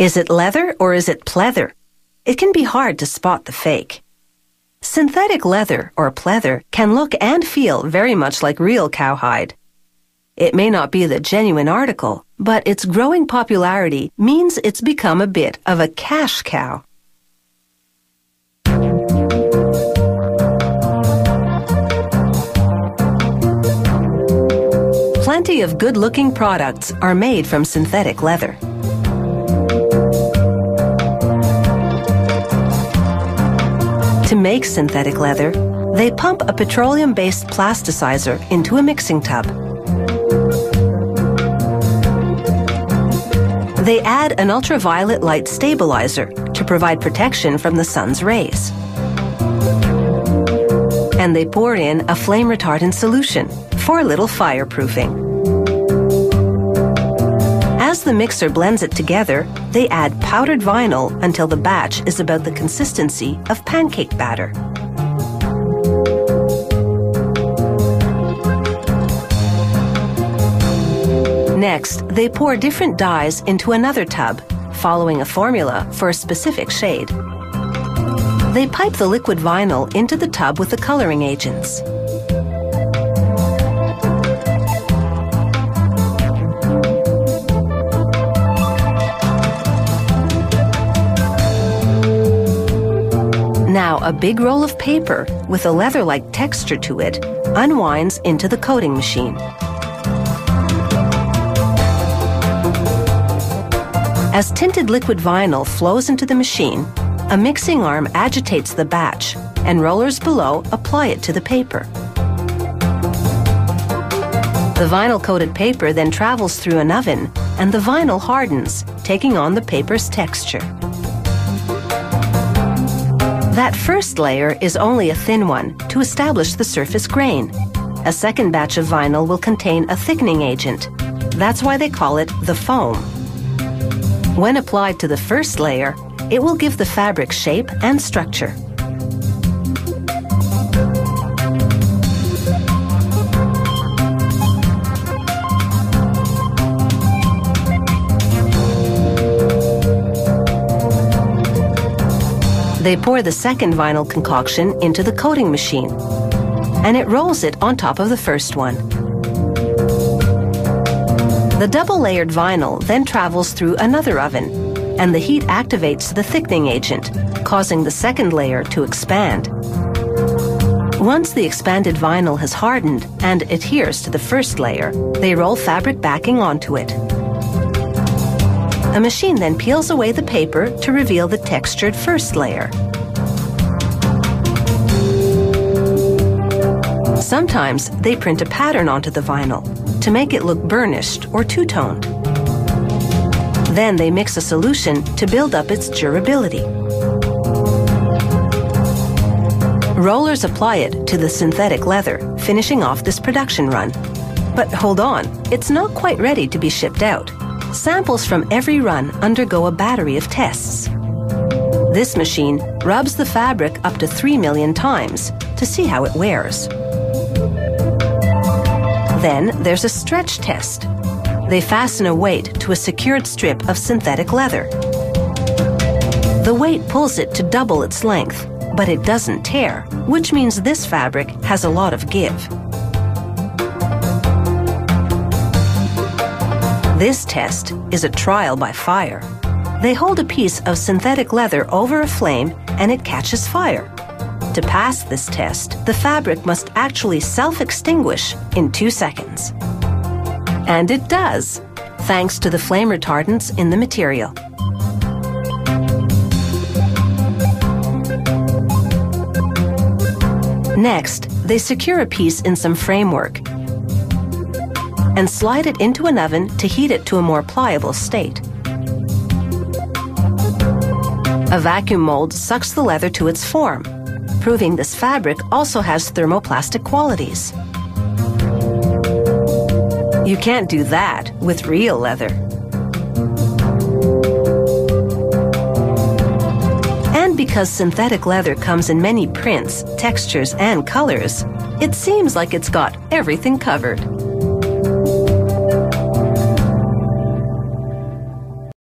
Is it leather or is it pleather? It can be hard to spot the fake. Synthetic leather or pleather can look and feel very much like real cowhide. It may not be the genuine article, but its growing popularity means it's become a bit of a cash cow. Plenty of good-looking products are made from synthetic leather. To make synthetic leather, they pump a petroleum-based plasticizer into a mixing tub. They add an ultraviolet light stabilizer to provide protection from the sun's rays. And they pour in a flame retardant solution for a little fireproofing. As the mixer blends it together, they add powdered vinyl until the batch is about the consistency of pancake batter. Next, they pour different dyes into another tub, following a formula for a specific shade. They pipe the liquid vinyl into the tub with the coloring agents. Now, a big roll of paper with a leather-like texture to it unwinds into the coating machine. As tinted liquid vinyl flows into the machine, a mixing arm agitates the batch, and rollers below apply it to the paper. The vinyl-coated paper then travels through an oven, and the vinyl hardens, taking on the paper's texture. That first layer is only a thin one to establish the surface grain. A second batch of vinyl will contain a thickening agent. That's why they call it the foam. When applied to the first layer, it will give the fabric shape and structure. They pour the second vinyl concoction into the coating machine, and it rolls it on top of the first one. The double-layered vinyl then travels through another oven, and the heat activates the thickening agent, causing the second layer to expand. Once the expanded vinyl has hardened and adheres to the first layer, they roll fabric backing onto it. A machine then peels away the paper to reveal the textured first layer. Sometimes they print a pattern onto the vinyl to make it look burnished or two-toned. Then they mix a solution to build up its durability. Rollers apply it to the synthetic leather, finishing off this production run. But hold on, it's not quite ready to be shipped out. Samples from every run undergo a battery of tests. This machine rubs the fabric up to 3 million times to see how it wears. Then there's a stretch test. They fasten a weight to a secured strip of synthetic leather. The weight pulls it to double its length, but it doesn't tear, which means this fabric has a lot of give. This test is a trial by fire. They hold a piece of synthetic leather over a flame and it catches fire. To pass this test, the fabric must actually self-extinguish in 2 seconds. And it does, thanks to the flame retardants in the material. Next, they secure a piece in some framework and slide it into an oven to heat it to a more pliable state. A vacuum mold sucks the leather to its form, proving this fabric also has thermoplastic qualities. You can't do that with real leather. And because synthetic leather comes in many prints, textures, and colors, it seems like it's got everything covered.